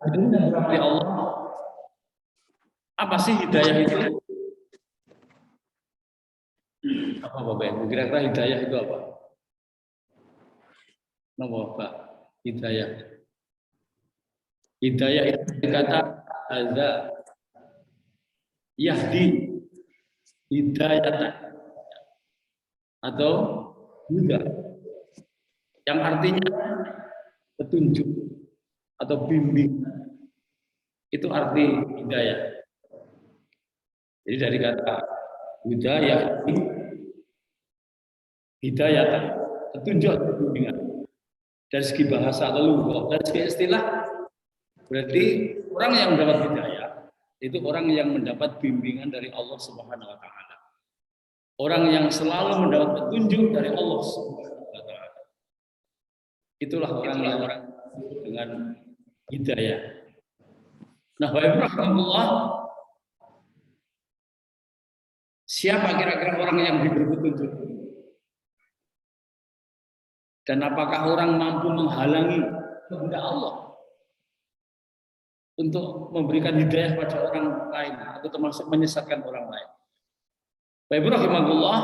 dari Allah. Apa sih hidayah itu? Apa Bapak Ibu? Kira-kira hidayah itu apa? Nama Pak, hidayah. Hidayah itu kata ada yahdi, hidayah atau huda, yang artinya petunjuk atau bimbing. Itu arti hidayah. Jadi dari kata hidayah, hidayah petunjuk atau bimbingan. Dari segi bahasa atau lugah, dari segi istilah, berarti orang yang mendapat hidayah itu orang yang mendapat bimbingan dari Allah Subhanahu wa taala. Orang yang selalu mendapat petunjuk dari Allah Subhanahu wa taala. Itulah orang yang dengan hidayah. Nah, Bapak siapa kira-kira orang yang diberi petunjuk? Dan apakah orang mampu menghalangi kehendak Allah untuk memberikan hidayah pada orang lain atau termasuk menyesatkan orang lain? Bapak Ibu rahimahullah,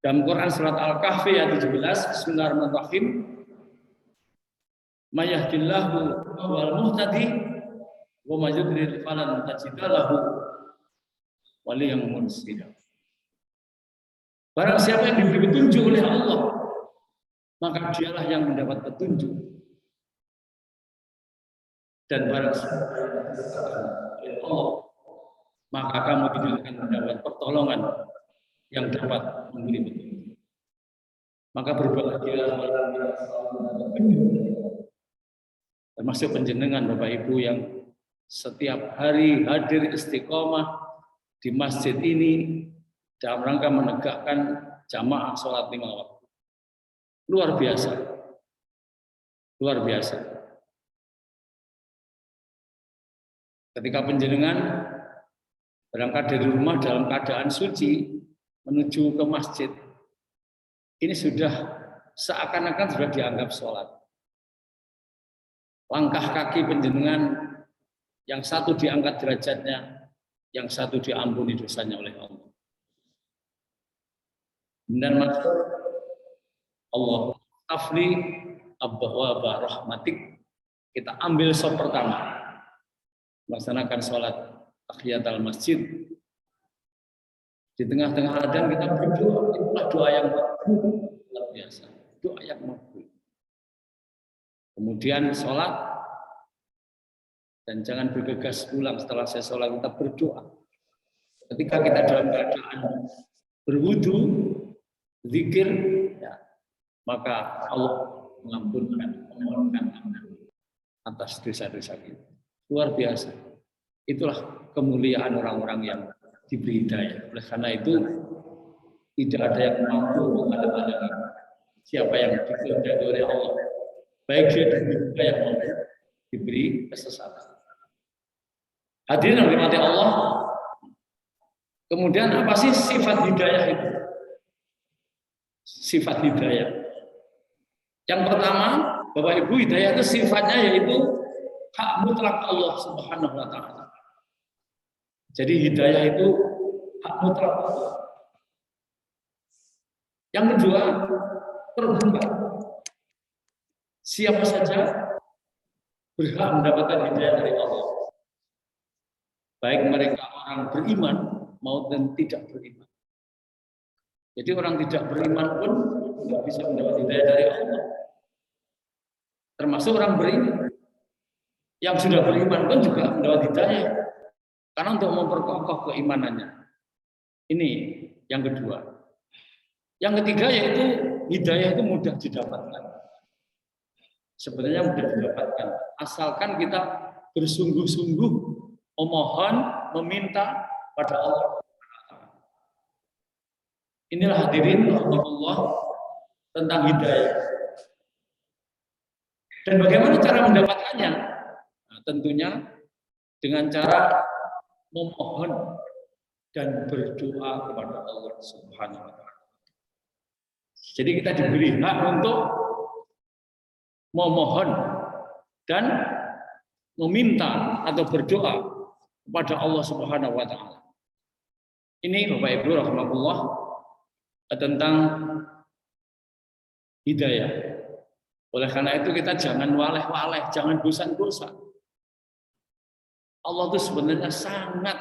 dalam Quran surat Al-Kahfi ayat 17, Bismillahirrahmanirrahim. May yahdillahu huwal muhtadi wa may yudlil falan tajid lahu waliyyan mursyida. Barang siapa yang diberi petunjuk oleh Allah, maka dialah yang mendapat petunjuk. Dan barang siapa oleh Allah, maka kamu tidak akan mendapat pertolongan yang dapat memberi petunjuk. Maka berbahagialah orang yang selalu mendapat petunjuk. Termasuk penjenengan Bapak Ibu yang setiap hari hadir istiqomah di masjid ini dalam rangka menegakkan jamaah sholat 5 waktu. Luar biasa. Luar biasa. Ketika penjenengan berangkat dari rumah dalam keadaan suci menuju ke masjid, ini sudah seakan-akan sudah dianggap sholat. Langkah kaki penjenengan yang satu diangkat derajatnya, yang satu diampuni dosanya oleh Allah. Dan maksud Allah afli abwaba rahmatik, kita ambil sop pertama, melaksanakan sholat tahiyatul masjid. Di tengah-tengah adzan kita berdoa, itulah doa yang luar biasa, doa yang makbul. Kemudian sholat, dan jangan bergegas pulang setelah saya sholat, kita berdoa. Ketika kita dalam keadaan berwudu, zikir, ya, maka Allah mengampunkan, memohonkan atas dosa-dosa kita. Luar biasa. Itulah kemuliaan orang-orang yang diberi hidayah. Oleh karena itu, tidak ada yang mampu menghalang-halangi siapa yang dikehendaki oleh Allah. Baik dia diberi hidayah maupun diberi kesesatan. Hadirin yang dirahmati Allah. Kemudian apa sih sifat hidayah itu? Sifat hidayah. Yang pertama, Bapak Ibu, hidayah itu sifatnya yaitu hak mutlak Allah Subhanahu wa taala. Jadi hidayah itu hak mutlak Allah. Yang kedua, terbuka. Siapa saja berhak mendapatkan hidayah dari Allah. Baik mereka orang beriman maupun tidak beriman. Jadi orang tidak beriman pun tidak bisa mendapat hidayah dari Allah. Termasuk orang beriman. Yang sudah beriman pun juga mendapat hidayah. Karena untuk memperkokoh keimanannya. Ini yang kedua. Yang ketiga yaitu hidayah itu mudah didapatkan. Sebenarnya mudah didapatkan. Asalkan kita bersungguh-sungguh memohon, meminta pada Allah. Inilah hadirin Allah tentang hidayah. Dan bagaimana cara mendapatkannya? Nah, tentunya dengan cara memohon dan berdoa kepada Allah Subhanahu wa taala. Jadi kita diberi hak untuk memohon dan meminta atau berdoa kepada Allah Subhanahu wa taala. Ini Bapak Ibu rahimakumullah tentang hidayah. Oleh karena itu kita jangan waleh-waleh, jangan bosan-bosan. Allah itu sebenarnya sangat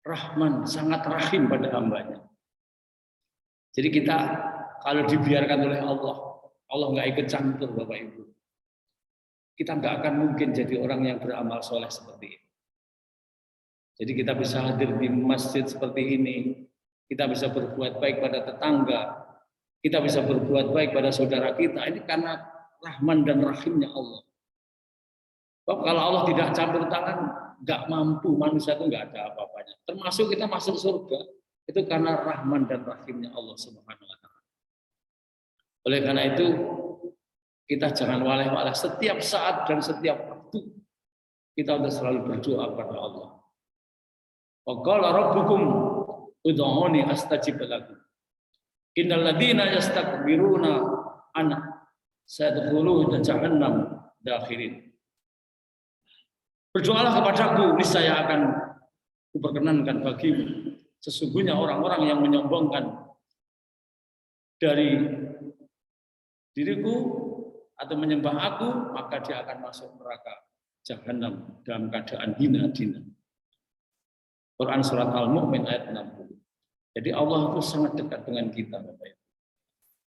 Rahman, sangat Rahim pada hambanya. Jadi kita kalau dibiarkan oleh Allah, Allah nggak ikut campur Bapak Ibu. Kita nggak akan mungkin jadi orang yang beramal soleh seperti ini. Jadi kita bisa hadir di masjid seperti ini, kita bisa berbuat baik pada tetangga, kita bisa berbuat baik pada saudara kita. Ini karena Rahman dan Rahimnya Allah. Sebab kalau Allah tidak campur tangan, nggak mampu, manusia itu nggak ada apa-apanya. Termasuk kita masuk surga, itu karena Rahman dan Rahimnya Allah Subhanahu wa taala. Oleh karena itu, kita jangan waleh-waleh setiap saat dan setiap waktu. Kita harus selalu berdoa kepada Allah. Wa qala rabbukum ud'uni astajib lakum. Innal ladzina yastakbiruna an sayadkhuluna jahannam dakhirin. Berdoalah kepadaku, niscaya akan kuperkenankan bagimu. Sesungguhnya orang-orang yang menyombongkan dari diriku atau menyembah aku, maka dia akan masuk neraka jahanam dalam keadaan hina-hina. Quran surat Al-Mu'min ayat 60. Jadi Allah itu sangat dekat dengan kita, Bapak Ibu.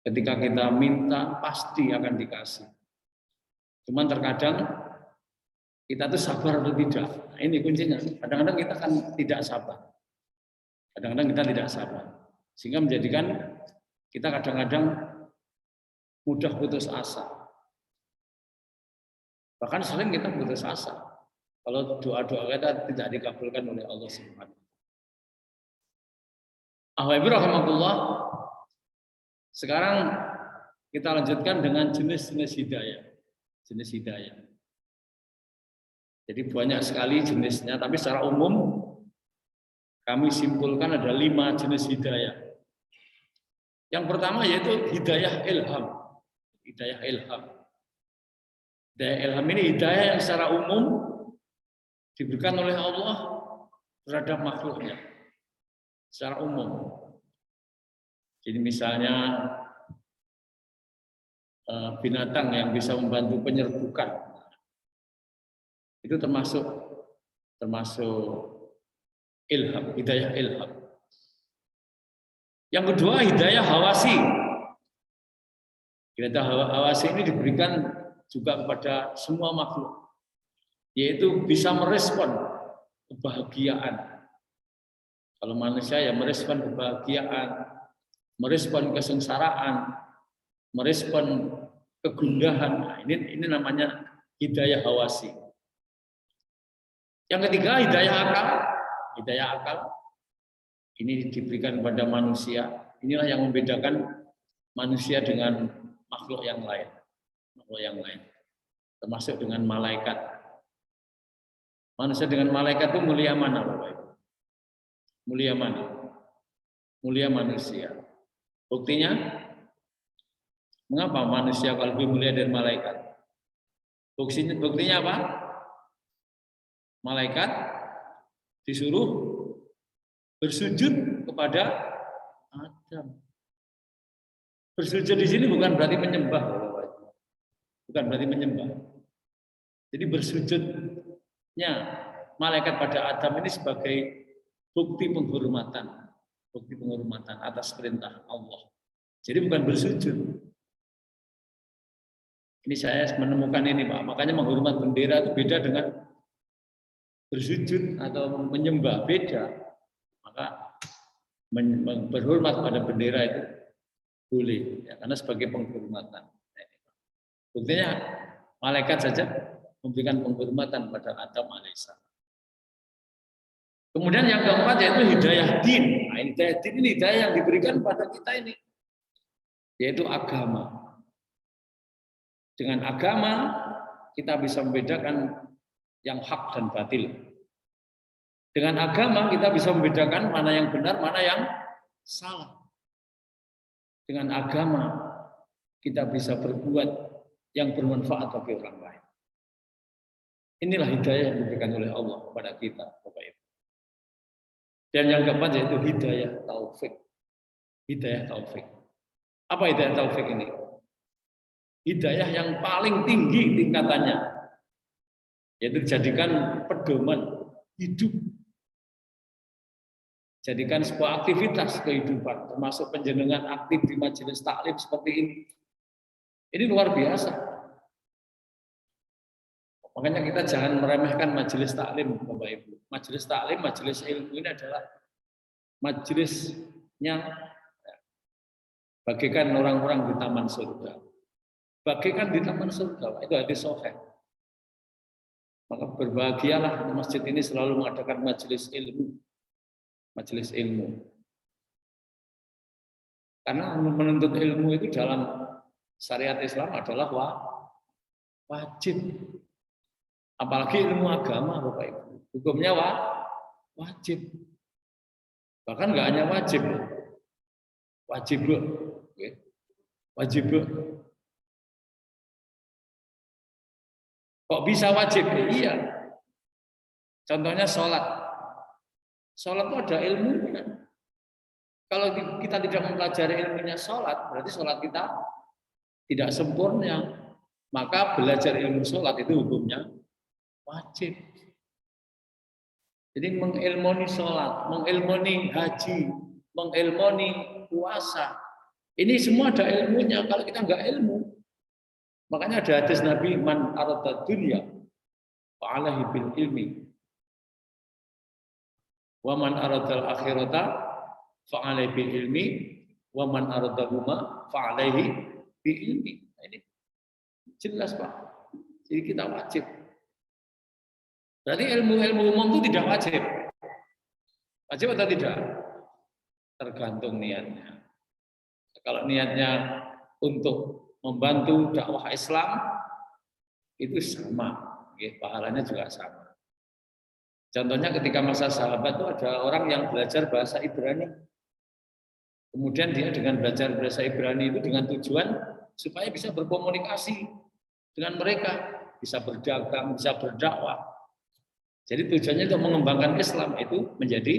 Ketika kita minta, pasti akan dikasih. Cuman terkadang kita tuh sabar atau tidak. Nah, ini kuncinya. Kadang-kadang kita kan tidak sabar. Kadang-kadang kita tidak sabar. Sehingga menjadikan kita kadang-kadang mudah putus asa. Bahkan sering kita putus asa. Kalau doa-doa kita tidak dikabulkan oleh Allah Subhanahu wa taala. Alhamdulillah. Sekarang kita lanjutkan dengan jenis-jenis hidayah. Jenis hidayah. Jadi banyak sekali jenisnya, tapi secara umum kami simpulkan ada 5 jenis hidayah. Yang pertama yaitu hidayah ilham. Hidayah ilham. Hidayah ilham ini hidayah yang secara umum diberikan oleh Allah terhadap makhluknya. Secara umum. Jadi misalnya binatang yang bisa membantu penyerbukan. Itu termasuk ilham, hidayah ilham. Yang kedua hidayah hawasi. Hidayah hawasi ini diberikan juga kepada semua makhluk, yaitu bisa merespon kebahagiaan. Kalau manusia ya merespon kebahagiaan, merespon kesengsaraan, merespon kegundahan. Nah, ini namanya hidayah hawasi. Yang ketiga hidayah akal. Hidayah akal ini diberikan kepada manusia. Inilah yang membedakan manusia dengan makhluk yang lain. Makhluk yang lain. Termasuk dengan malaikat. Manusia dengan malaikat itu mulia mana, Bapak Ibu? Mulia mana? Mulia manusia. Buktinya, mengapa manusia kalau lebih mulia dari malaikat? Buktinya apa? Malaikat disuruh bersujud kepada Adam. Bersujud di sini bukan berarti menyembah, bukan berarti menyembah. Jadi bersujudnya malaikat pada Adam ini sebagai bukti penghormatan atas perintah Allah. Jadi bukan bersujud. Ini saya menemukan ini, Pak. Makanya menghormat bendera itu beda dengan bersujud atau menyembah, beda. Maka berhormat pada bendera itu boleh, ya, karena sebagai penghormatan. Buktinya malaikat saja memberikan penghormatan pada Adam alaihissalam. Kemudian yang keempat yaitu hidayah din. Nah, hidayah din ini hidayah yang diberikan pada kita ini, yaitu agama. Dengan agama kita bisa membedakan yang hak dan batil. Dengan agama kita bisa membedakan mana yang benar, mana yang salah. Dengan agama kita bisa berbuat yang bermanfaat bagi orang lain. Inilah hidayah yang diberikan oleh Allah kepada kita, Bapak Ibu. Dan yang keempat yaitu hidayah taufik. Hidayah taufik. Apa hidayah taufik ini? Hidayah yang paling tinggi tingkatannya, yaitu jadikan pedoman hidup. Jadikan sebuah aktivitas kehidupan, termasuk penjenengan aktif di majelis taklim seperti ini. Ini luar biasa. Makanya kita jangan meremehkan majelis taklim, Bapak Ibu. Majelis taklim, majelis ilmu ini adalah majelisnya bagaikan orang-orang di taman surga. Bagaikan di taman surga, itu hadis sahih. Maka berbahagialah masjid ini selalu mengadakan majelis ilmu. Majelis ilmu. Karena menuntut ilmu itu dalam syariat Islam adalah wajib. Apalagi ilmu agama, Bapak Ibu. Hukumnya wajib. Bahkan nggak hanya wajib. Wajib. Wajib. Kok bisa wajib? Iya. Contohnya sholat. Sholat itu ada ilmunya. Kalau kita tidak mempelajari ilmunya sholat, berarti sholat kita tidak sempurna. Maka belajar ilmu sholat itu hukumnya wajib. Jadi mengilmoni sholat, mengilmoni haji, mengilmoni puasa. Ini semua ada ilmunya. Kalau kita nggak ilmu, makanya ada hadis Nabi, man arada dunya fa'alahi bil ilmi. Wa man aradal akhirata fa'alaihi bil ilmi wa man aradahuma fa'alaihi bil ilmi. Ini jelas, Pak. Jadi kita wajib. Berarti ilmu-ilmu umum itu tidak wajib. Wajib atau tidak? Tergantung niatnya. Kalau niatnya untuk membantu dakwah Islam itu sama, pahalanya juga sama. Contohnya ketika masa sahabat itu ada orang yang belajar bahasa Ibrani. Kemudian dia dengan belajar bahasa Ibrani itu dengan tujuan supaya bisa berkomunikasi dengan mereka, bisa berdagang, bisa berdakwah. Jadi tujuannya untuk mengembangkan Islam itu menjadi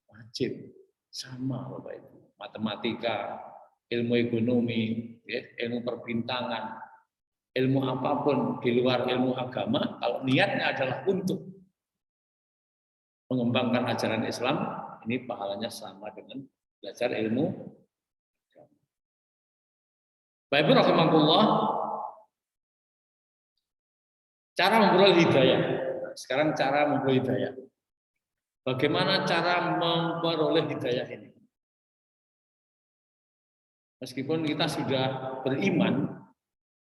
wajib. Sama, Bapak Ibu. Matematika, ilmu ekonomi, ilmu perbintangan, ilmu apapun di luar ilmu agama, kalau niatnya adalah untuk mengembangkan ajaran Islam, ini pahalanya sama dengan belajar ilmu. Bapak Ibu rahimakumullah, cara memperoleh hidayah. Sekarang cara memperoleh hidayah. Bagaimana cara memperoleh hidayah ini? Meskipun kita sudah beriman,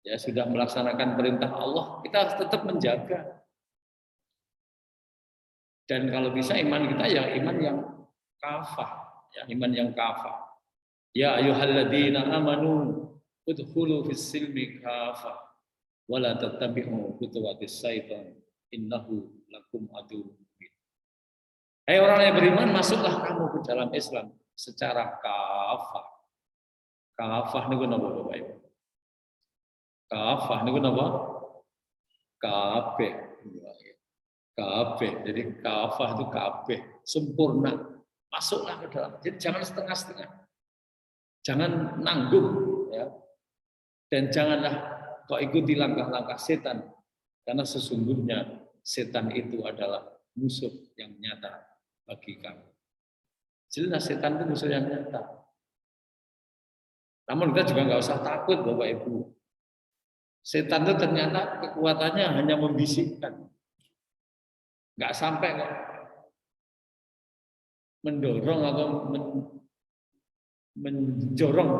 ya sudah melaksanakan perintah Allah, kita harus tetap menjaga. Dan kalau bisa iman kita ya iman yang kafah, ya iman yang kafah. Ya ayyuhalladzina amanu udkhulu fis silmi kafah wa la tattabi'u khutuwatis syaitan innahu lakum aduwwun mubin. Hai orang yang beriman, masuklah kamu ke dalam Islam secara kafah. Kafah niku napa Bapak Ibu? Kafah niku napa? Kabeh. Kabeh, jadi kafah itu kabeh, sempurna. Masuklah ke dalam. Jadi jangan setengah-setengah. Jangan nanggung, ya. Dan janganlah kau ikuti langkah-langkah setan, karena sesungguhnya setan itu adalah musuh yang nyata bagi kamu. Jelas setan itu musuh yang nyata. Namun kita juga nggak usah takut, Bapak Ibu. Setan itu ternyata kekuatannya hanya membisikkan. Nggak sampai kok mendorong atau menjorong.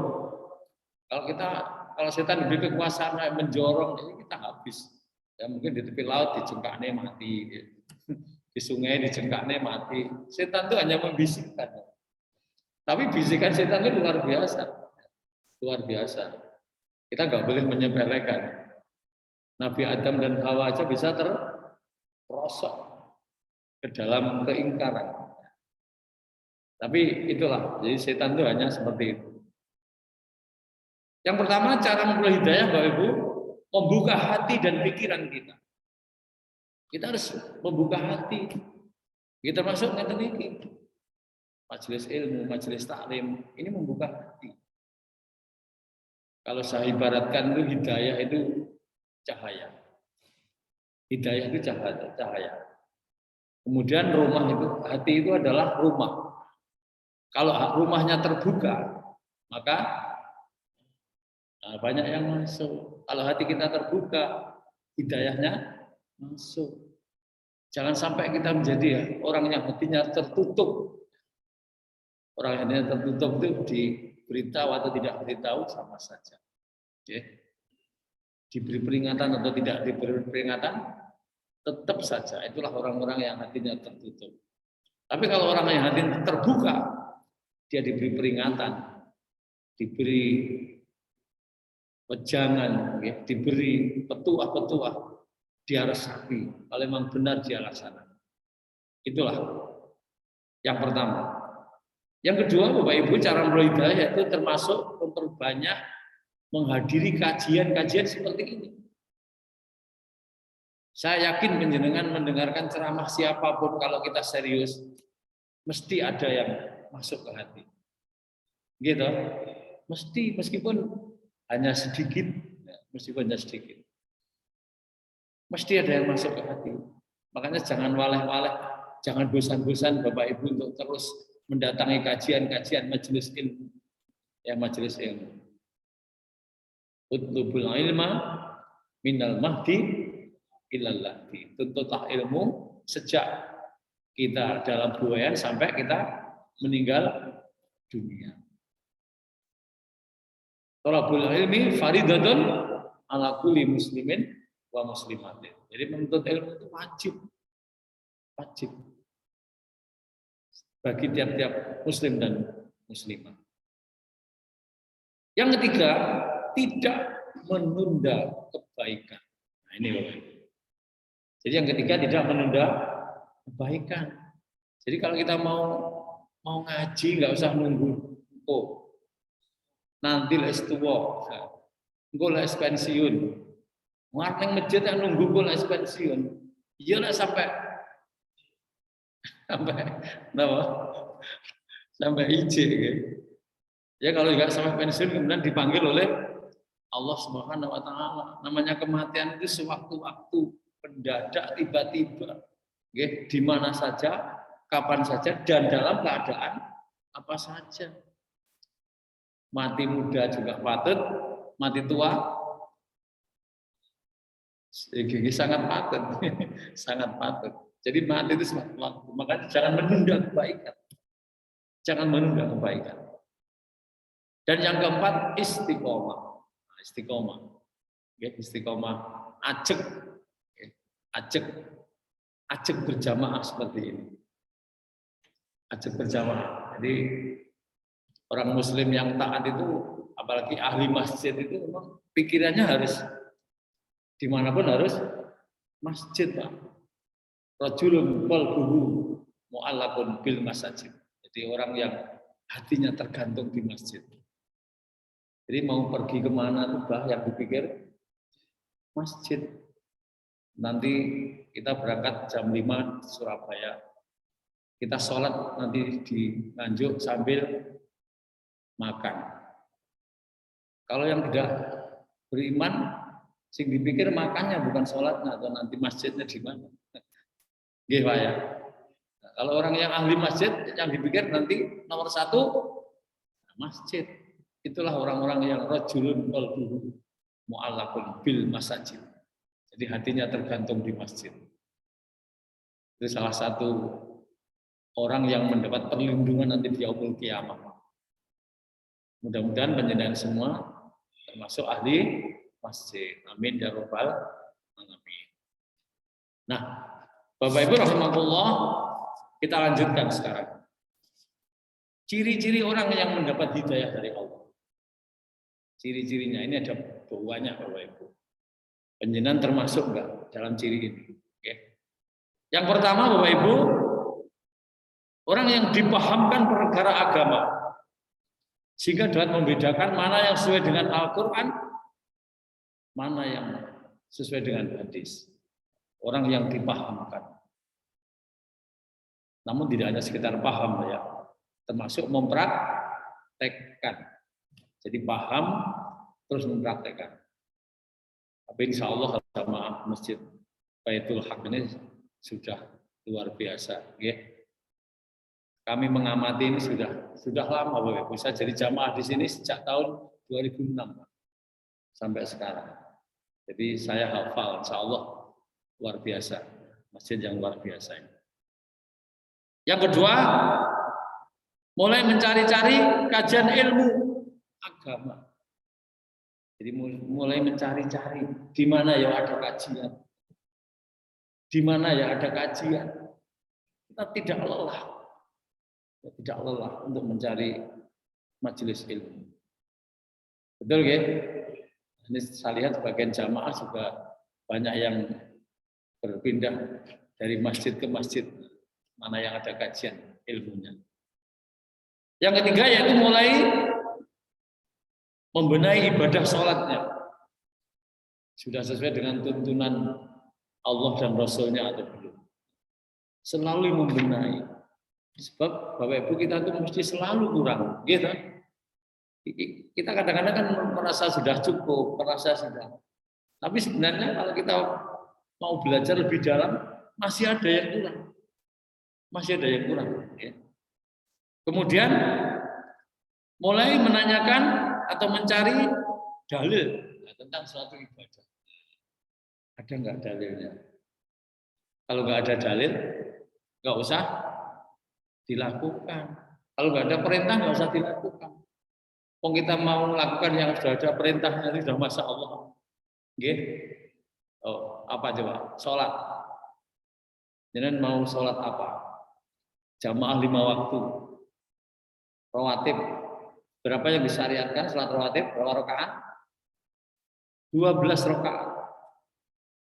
Kalau setan diberi kekuasaan menjorong, ini kita habis. Ya mungkin di tepi laut dijengkakne mati, di sungai dijengkakne mati. Setan itu hanya membisikkan. Tapi bisikan setan itu luar biasa, luar biasa. Kita nggak boleh menyepelekan. Nabi Adam dan Hawa aja bisa terperosok ke dalam keingkaran. Tapi itulah, jadi setan itu hanya seperti itu. Yang pertama cara memperoleh hidayah, Bapak Ibu, membuka hati dan pikiran kita. Kita harus membuka hati. Kita masuk ngeten iki. Majelis ilmu, majelis taklim, ini membuka hati. Kalau saya ibaratkan itu hidayah itu cahaya. Hidayah itu cahaya. Kemudian rumah itu, hati itu adalah rumah. Kalau rumahnya terbuka, maka banyak yang masuk. Kalau hati kita terbuka, hidayahnya masuk. Jangan sampai kita menjadi orang yang hatinya tertutup. Orang yang hatinya tertutup itu diberitahu atau tidak beritahu sama saja. Oke. Diberi peringatan atau tidak diberi peringatan, tetap saja. Itulah orang-orang yang hatinya tertutup. Tapi kalau orang yang hatinya terbuka, dia diberi peringatan, diberi wejangan, diberi petuah-petuah, dia resapi. Kalau memang benar dia laksanakan. Itulah yang pertama. Yang kedua, Bapak Ibu, cara berhidayah itu termasuk memperbanyak menghadiri kajian-kajian seperti ini. Saya yakin penjenengan mendengarkan ceramah siapapun kalau kita serius, mesti ada yang masuk ke hati. Gitu. Mesti, meskipun hanya sedikit, mesti ada yang masuk ke hati. Makanya jangan waleh-waleh, jangan bosan-bosan Bapak Ibu untuk terus mendatangi kajian-kajian majelis ilmu. Ya, majelis ilmu. Utlubul ilma minal mahdi ilal lahdi. Tuntutlah ilmu sejak kita dalam buayan sampai kita meninggal dunia. Thalabul ilmi faridatun ala kulli muslimin wa muslimatin. Jadi menuntut ilmu itu wajib. Bagi tiap-tiap muslim dan muslimah. Yang ketiga, tidak menunda kebaikan. Nah, ini loh. Jadi yang ketiga, tidak menunda kebaikan. Jadi kalau kita mau ngaji, nggak usah nunggu. Nanti les tua, engko les pensiun. Ngareng masjid yang nunggu engko les pensiun. Iya lah sampai ije. Ya kalau nggak sampai pensiun kemudian dipanggil oleh Allah Subhanahu Wa Taala. Namanya kematian itu sewaktu-waktu, mendadak, tiba-tiba, di mana saja, kapan saja, dan dalam keadaan apa saja. Mati muda juga patut, mati tua sangat patut, sangat patut. Jadi mati itu sewaktu waktu. Makanya jangan menunda kebaikan. Jangan menunda kebaikan. Dan yang keempat, istiqomah. Istiqomah, ajak berjamaah seperti ini. Ajak berjamaah. Jadi orang muslim yang taat itu, apalagi ahli masjid itu memang pikirannya harus dimanapun harus masjid, Pak. Rajulun qalbuhu mu'allaqun bil masajid. Jadi orang yang hatinya tergantung di masjid. Jadi mau pergi kemana tuh bah yang dipikir masjid. Nanti kita berangkat jam 5 di Surabaya. Kita sholat nanti di Nganjuk sambil makan. Kalau yang tidak beriman, sing dipikir makannya bukan sholatnya atau nanti masjidnya di mana. Nggih, Pak ya. Nah, kalau orang yang ahli masjid yang dipikir nanti nomor 1 masjid. Itulah orang-orang yang rajulun qalbuhu mu'allaqun bil masajid. Jadi hatinya tergantung di masjid. Itu salah satu orang yang mendapat perlindungan nanti di yaumul qiyamah. Mudah-mudahan panjenengan semua termasuk ahli masjid. Amin ya rabbal alamin. Nah, Bapak Ibu rahimakumullah, kita lanjutkan sekarang. Ciri-ciri orang yang mendapat hidayah dari Allah. Ciri-cirinya ini ada banyak, Bapak Ibu. Panjenengan termasuk enggak dalam ciri ini? Oke. Yang pertama, Bapak Ibu, orang yang dipahamkan perkara agama sehingga dapat membedakan mana yang sesuai dengan Al-Quran, mana yang sesuai dengan hadis. orang yang dipahamkan. Namun tidak hanya sekedar paham ya, termasuk mempraktekkan. Jadi paham terus mempraktekkan. Tapi insya Allah jamaah Masjid Baitul Haq ini sudah luar biasa. Ya. Kami mengamati ini sudah lama, Bapak. Bisa jadi jamaah di sini sejak tahun 2006 sampai sekarang. Jadi saya hafal, insya Allah luar biasa. Masjid yang luar biasa ini. Yang kedua, mulai mencari-cari kajian ilmu agama. Jadi mulai mencari-cari di mana ya ada kajian. Di mana ya ada kajian. Kita tidak lelah untuk mencari majelis ilmu. Betul ya? Ini saya lihat sebagian jamaah juga banyak yang berpindah dari masjid ke masjid mana yang ada kajian ilmunya. Yang ketiga yaitu mulai membenahi ibadah sholatnya. Sudah sesuai dengan tuntunan Allah dan Rasulnya atau belum. Selalu membenahi. Sebab Bapak Ibu kita tuh mesti selalu kurang. Gitu. Kita kadang-kadang kan merasa sudah cukup, merasa sudah. Tapi sebenarnya kalau kita mau belajar lebih dalam, masih ada yang kurang. Masih ada yang kurang. Ya. Kemudian mulai menanyakan atau mencari dalil tentang suatu ibadah. Ada nggak dalilnya? Kalau nggak ada dalil, nggak usah dilakukan. Kalau nggak ada perintah, nggak usah dilakukan. Kalau kita mau melakukan yang sudah ada perintahnya, itu sudah masya Allah. Nggih. Oh, apa coba? Sholat. Jadi mau sholat apa? Jamaah 5 waktu. Rawatib. Berapa yang disyariatkan sholat rawatib? Berapa rakaat? 12 rakaat.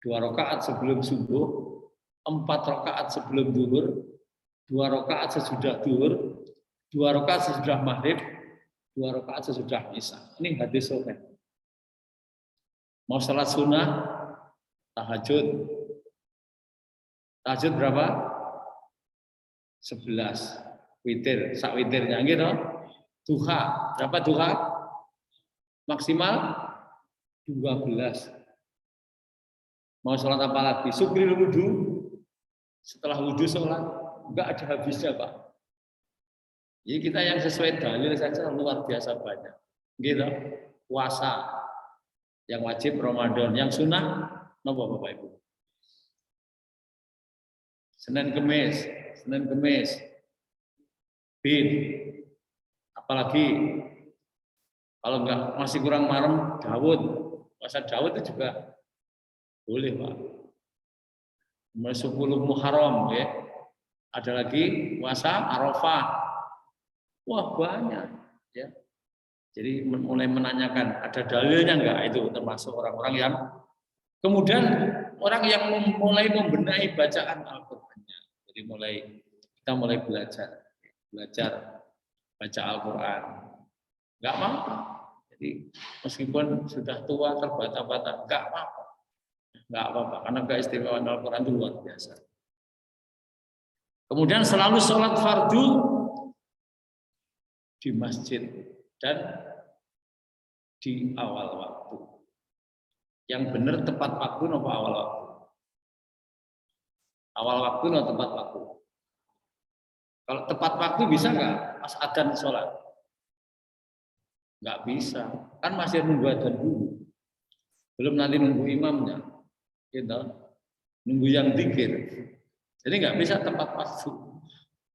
2 rakaat sebelum subuh, 4 rakaat sebelum zuhur, 2 rakaat sesudah zuhur, 2 rakaat sesudah maghrib, 2 rakaat sesudah isya. Ini hadis sahih. Mau sholat sunnah, tahajud. Tahajud berapa? 11. Witir, sak witirnya gitu. Duha, berapa duha? Maksimal 12. Mau sholat apa lagi? Sukril wudhu. Setelah wudhu sholat, enggak ada habisnya, Pak. Jadi kita yang sesuai dalil saja luar biasa banyak. Gitu. Puasa yang wajib Ramadan, yang sunnah napa Bapak Ibu? Senin Kemis, bin. Apalagi kalau enggak masih kurang marem, Daud. Puasa Daud itu juga boleh, Pak. Mulai 10 Muharram ya. Ada lagi puasa Arafah. Wah, banyak ya. Jadi mulai menanyakan ada dalilnya enggak, itu termasuk orang-orang yang kemudian orang yang mulai membenahi bacaan Al-Qur'annya. Jadi kita mulai belajar baca Al-Qur'an. Enggak apa-apa. Jadi meskipun sudah tua terbata-bata, enggak apa-apa. Enggak apa-apa karena keistimewaan Al-Qur'an itu luar biasa. Kemudian selalu sholat fardu di masjid dan di awal waktu. Yang benar tepat waktu nopo awal waktu? Awal waktu nopo tepat waktu? Kalau tepat waktu bisa nggak pas adzan sholat? Nggak bisa, kan masih nunggu adzan dulu. Belum nanti nunggu imamnya, gitu. Nunggu yang dzikir. Jadi nggak bisa tepat waktu.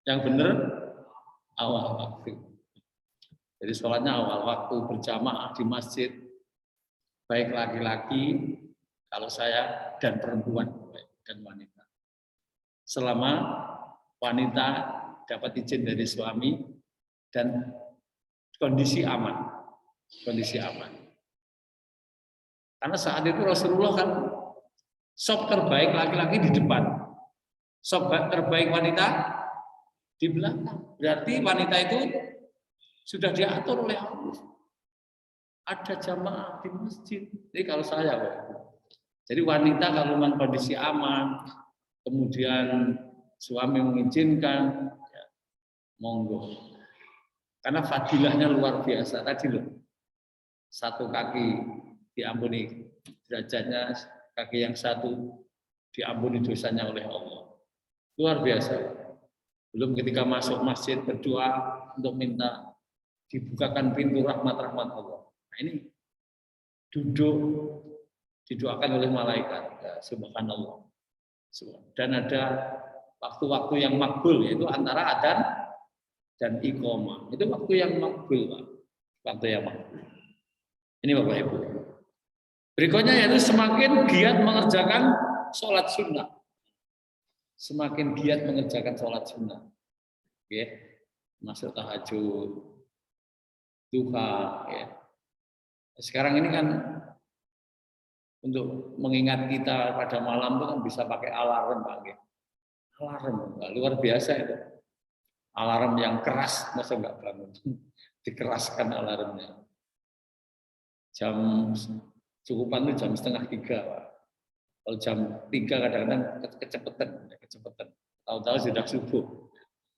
Yang benar awal waktu. Jadi sholatnya awal waktu berjamaah di masjid, baik laki-laki, kalau saya dan perempuan dan wanita. Selama wanita dapat izin dari suami dan kondisi aman, Karena saat itu Rasulullah kan sop terbaik laki-laki di depan, sop terbaik wanita di belakang. Berarti wanita itu sudah diatur oleh Allah. Ada jamaah di masjid. Jadi kalau saya, Jadi wanita kalau memang kondisi aman, kemudian suami mengizinkan, ya, monggo. Karena fadilahnya luar biasa tadi loh. Satu kaki diampuni derajatnya, kaki yang satu diampuni dosanya oleh Allah. Luar biasa. Belum ketika masuk masjid berdoa untuk minta dibukakan pintu rahmat-rahmat Allah. Nah ini duduk didoakan oleh malaikat, ya, subhanallah. Dan ada waktu-waktu yang makbul, yaitu antara adzan dan iqamah. Itu waktu yang makbul, Pak. Waktu yang makbul. Ini Bapak Ibu. Berikutnya yaitu semakin giat mengerjakan sholat sunnah. Semakin giat mengerjakan sholat sunnah. Ya. Masuk tahajud, duha. Ya. Sekarang ini kan untuk mengingat kita pada malam itu kan bisa pakai alarm, Pak. Ya. Alarm, luar biasa itu. Alarm yang keras, masa nggak bangun. Dikeraskan alarmnya. Jam cukupan itu jam 2:30, Pak. Kalau jam 3 kadang-kadang kecepatan. Tahu-tahu sudah subuh.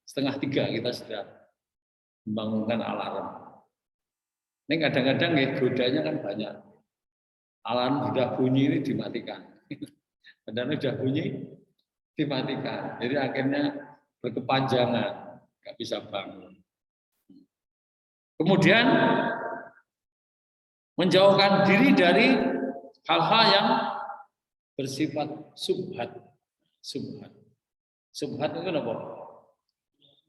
2:30 kita sudah membangunkan alarm. Ini kadang-kadang ya godanya kan banyak. Alarm sudah bunyi ini dimatikan. Padahal sudah bunyi dimatikan. Jadi akhirnya berkepanjangan, nggak bisa bangun. Kemudian menjauhkan diri dari hal-hal yang bersifat subhat. Subhat itu apa?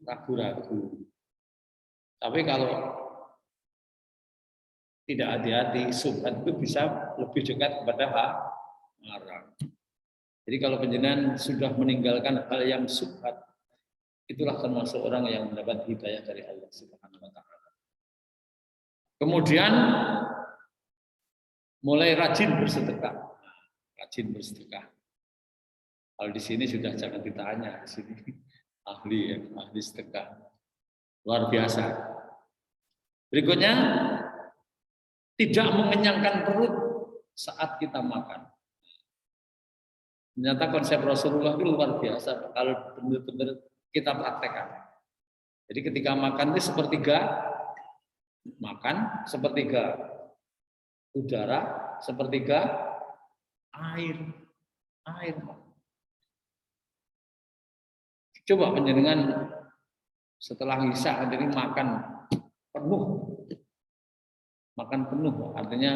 Ragu-ragu. Tapi kalau tidak hati-hati, subhat itu bisa lebih dekat kepada haram. Jadi kalau penjenengan sudah meninggalkan hal yang subhat, itulah termasuk orang yang mendapat hidayah dari Allah Subhanahu wa taala. Kemudian mulai rajin bersedekah. Rajin bersedekah. Kalau di sini sudah jangan ditanya, di sini ahli sedekah. Luar biasa. Berikutnya, tidak mengenyangkan perut saat kita makan. Ternyata konsep Rasulullah itu luar biasa kalau benar-benar kita praktekkan. Jadi ketika makan itu sepertiga makan, sepertiga udara, sepertiga air. Coba panjenengan setelah isya jadi makan penuh, artinya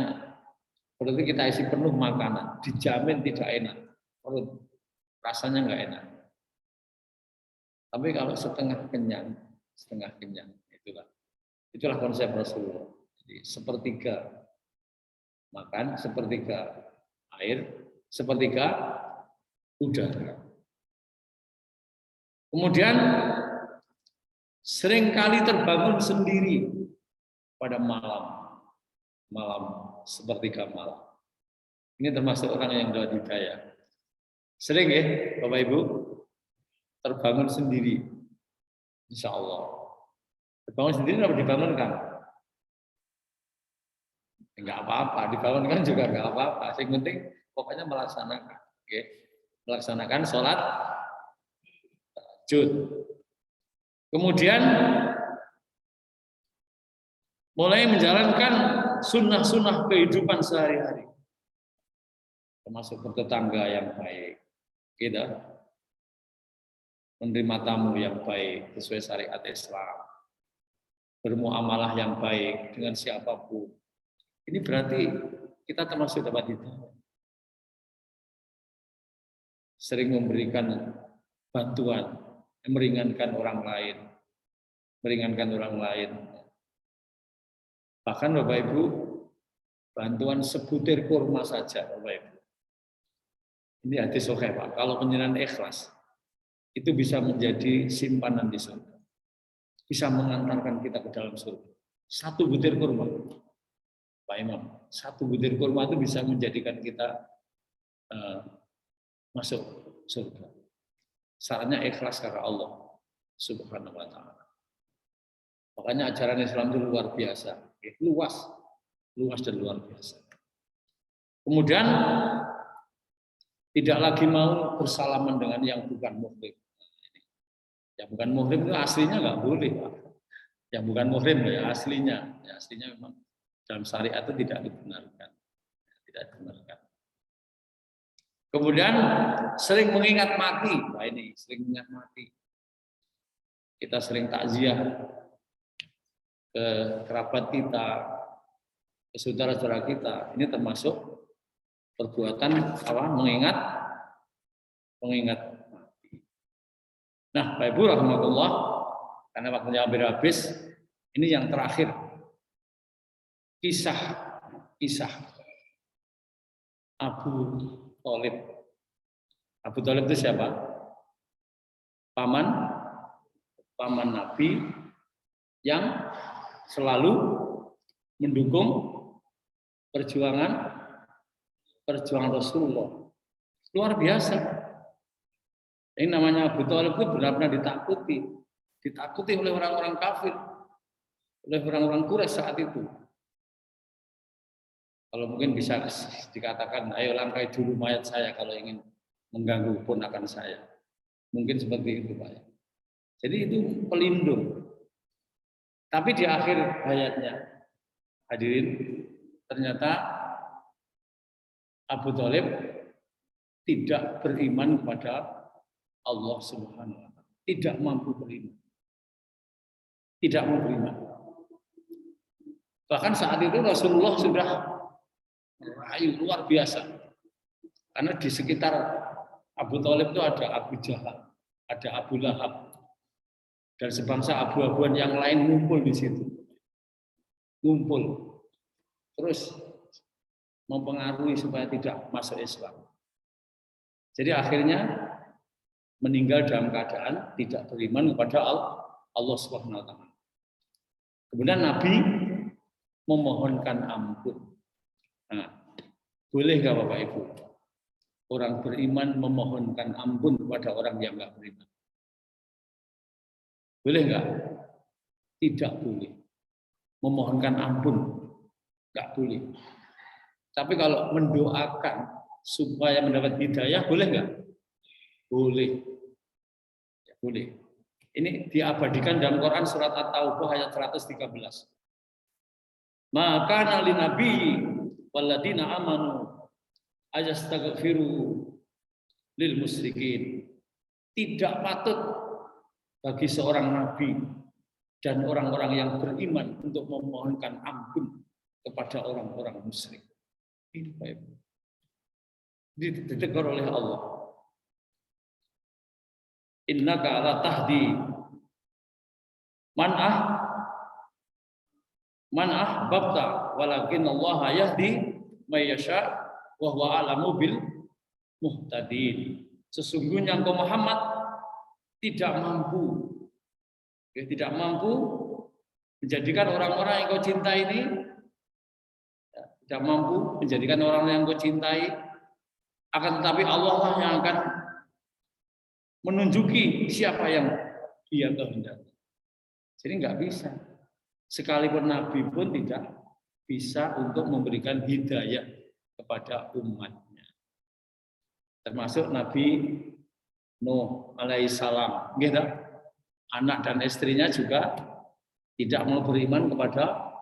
berarti kita isi penuh makanan, dijamin tidak enak, perut rasanya nggak enak. Tapi kalau setengah kenyang, itulah konsep Rasulullah. Jadi sepertiga makan, sepertiga air, sepertiga udara. Kemudian seringkali terbangun sendiri pada malam sepertiga malam. Ini termasuk orang yang sudah hidayah. Sering ya Bapak Ibu terbangun sendiri, insya Allah. Terbangun sendiri apa dibangunkan? Enggak apa-apa, dibangunkan juga enggak apa-apa. Yang penting pokoknya melaksanakan, oke? Melaksanakan sholat tahajud. Kemudian mulai menjalankan sunnah-sunnah kehidupan sehari-hari, termasuk bertetangga yang baik, kita menerima tamu yang baik sesuai syariat Islam, bermuamalah yang baik dengan siapapun. Ini berarti kita termasuk dapat hidayah. Sering memberikan bantuan, meringankan orang lain. Bahkan Bapak Ibu, bantuan sebutir kurma saja, Bapak Ibu. Ini hadis sahih, Pak. Kalau penjenengan ikhlas, itu bisa menjadi simpanan di surga. Bisa mengantarkan kita ke dalam surga. Satu butir kurma, Pak Imam. Satu butir kurma itu bisa menjadikan kita masuk surga. Syaratnya ikhlas karena Allah Subhanahu wa taala. Makanya ajaran Islam itu luar biasa, luas dan luar biasa. Kemudian tidak lagi mau bersalaman dengan yang bukan muhrim. Yang bukan muhrim itu aslinya nggak boleh, Pak. Yang bukan muhrim ya aslinya memang dalam syariat itu tidak dibenarkan, tidak dibenarkan. Kemudian sering mengingat mati, wah ini sering mengingat mati. Kita sering takziah ke kerabat kita, ke saudara-saudara kita. Ini termasuk perbuatan apa? Mengingat mati. Nah, Bapak Ibu rahmatullah, karena waktunya hampir habis, ini yang terakhir. Kisah Abu Thalib. Abu Thalib itu siapa? Paman Nabi yang selalu mendukung perjuangan Rasulullah. Luar biasa. Ini namanya Abu Thalib itu benar-benar ditakuti oleh orang-orang kafir, oleh orang-orang Quraisy saat itu. Kalau mungkin bisa dikatakan, ayo langkai dulu mayat saya kalau ingin mengganggu ponakan saya. Mungkin seperti itu, Pak. Jadi itu pelindung. Tapi di akhir hayatnya, hadirin, ternyata Abu Thalib tidak beriman kepada Allah Subhanahu wa taala. Tidak mampu beriman. Tidak mau beriman. Bahkan saat itu Rasulullah sudah merayu luar biasa. Karena di sekitar Abu Thalib itu ada Abu Jahal, ada Abu Lahab, dan sebangsa abu-abuan yang lain ngumpul di situ. Ngumpul. Terus mempengaruhi supaya tidak masuk Islam. Jadi akhirnya meninggal dalam keadaan tidak beriman kepada Allah Subhanahu wa taala. Kemudian Nabi memohonkan ampun. Nah, boleh nggak Bapak Ibu? Orang beriman memohonkan ampun kepada orang yang nggak beriman. Boleh nggak? Tidak boleh. Memohonkan ampun nggak boleh. Tapi kalau mendoakan supaya mendapat hidayah, boleh nggak? Boleh. Ya, boleh. Ini diabadikan dalam Quran surat At-Taubah ayat 113. Maka nali nabi waladina amanu ayastaghfiru lil musyrikin. Tidak patut bagi seorang nabi dan orang-orang yang beriman untuk memohonkan ampun kepada orang-orang musyrik. Ini ditegur oleh Allah. Innaka la tahdi man ahbabta walakin Allah yahdi may yasha wa huwa a'lamu bil muhtadin. Sesungguhnya engkau Muhammad tidak mampu menjadikan orang-orang yang kau cintai ini, tidak mampu menjadikan orang yang kau cintai, akan tetapi Allah lah yang akan menunjuki siapa yang Dia kehendaki. Jadi nggak bisa. Sekalipun Nabi pun tidak bisa untuk memberikan hidayah kepada umatnya. Termasuk Nabi Nuh alaihissalam, gitu. Anak dan istrinya juga tidak mau beriman kepada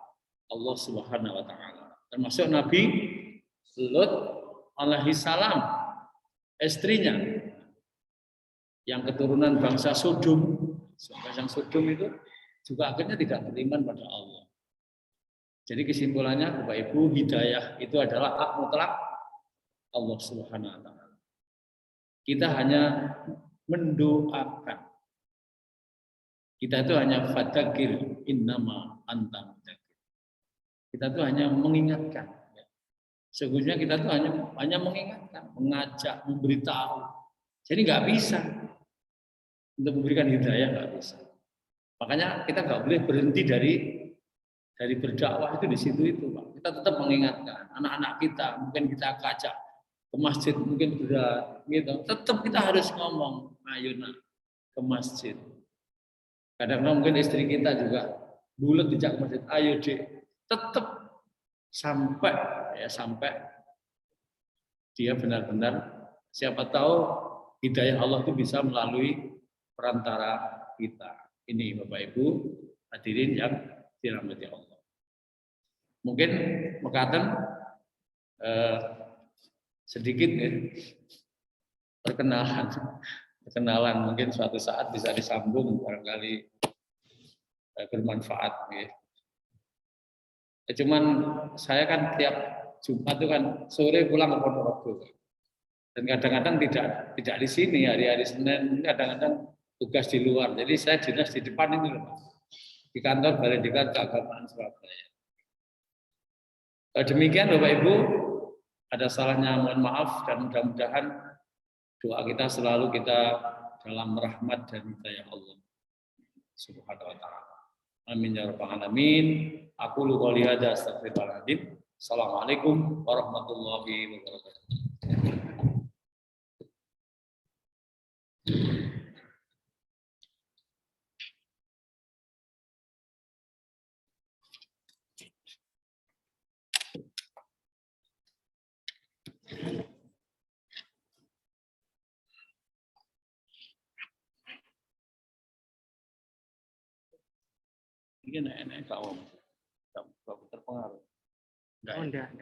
Allah Subhanahu wa taala. Termasuk Nabi Lut alaihissalam, istrinya yang keturunan bangsa Sodom. Bangsa Sodom itu juga akhirnya tidak beriman pada Allah. Jadi kesimpulannya Bapak Ibu, hidayah itu adalah hak mutlak Allah Subhanahu wa taala. Kita hanya mendoakan. Kita itu hanya fadzakir innama anta mudzakir. Kita itu hanya mengingatkan. Sesungguhnya kita itu hanya mengingatkan, mengajak, memberitahu. Jadi nggak bisa untuk memberikan hidayah, nggak bisa. Makanya kita nggak boleh berhenti dari berdakwah itu di situ itu, Pak. Kita tetap mengingatkan anak-anak kita, mungkin kita ajak ke masjid, mungkin berat, gitu. Tetap kita harus ngomong, ayo nak ke masjid. Kadang-kadang mungkin istri kita juga bulat dijak ke masjid, ayo dek. Tetap sampai dia benar-benar Siapa tahu hidayah Allah itu bisa melalui perantara kita. Ini Bapak Ibu hadirin yang dirahmati Allah. Mungkin mekaten sedikit ya, perkenalan mungkin suatu saat bisa disambung barangkali bermanfaat ya. Cuman saya kan tiap Jumat itu kan sore pulang ke Ponorogo dan kadang-kadang tidak di sini hari-hari Senin, kadang-kadang tugas di luar. Jadi saya dinas di depan ini loh, di kantor Balai Diklat Keagamaan Surabaya. Demikian Bapak Ibu, ada salahnya mohon maaf dan mudah-mudahan doa kita selalu kita dalam rahmat dan hidayah Allah Subhanahu wa taala. Amin ya rabbal alamin. Aku lu qouli hadza astaghfirullahaladzim. Assalamualaikum warahmatullahi wabarakatuh. Ini enak-enak kau terpengaruh. Oh, enggak.